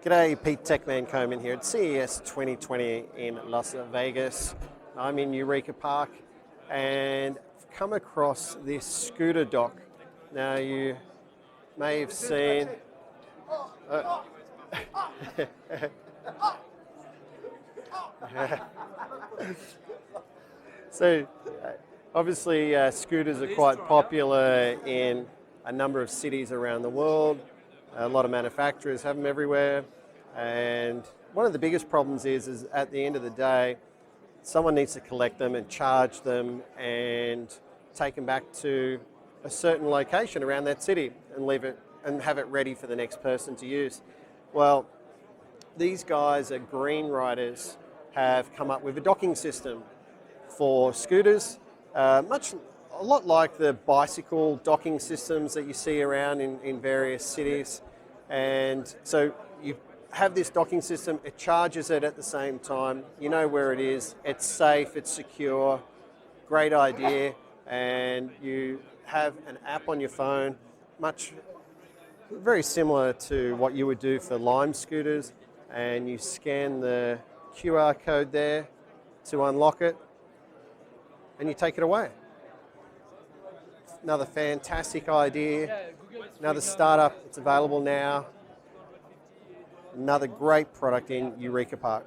G'day, Pete Techman Coleman here at CES 2020 in Las Vegas. I'm in Eureka Park and I've come across this scooter dock. Now you may have seen... So obviously scooters are quite popular in a number of cities around the world. A lot of manufacturers have them everywhere, and one of the biggest problems is at the end of the day, someone needs to collect them and charge them and take them back to a certain location around that city and leave it and have it ready for the next person to use. Well, these guys at Green Riders have come up with a docking system for scooters, a lot like the bicycle docking systems that you see around in various cities. And so you have this docking system, it charges it at the same time, you know where it is, it's safe, it's secure, great idea, and you have an app on your phone, very similar to what you would do for Lime scooters, and you scan the QR code there to unlock it, and you take it away. Another fantastic idea, another startup, it's available now. Another great product in Eureka Park.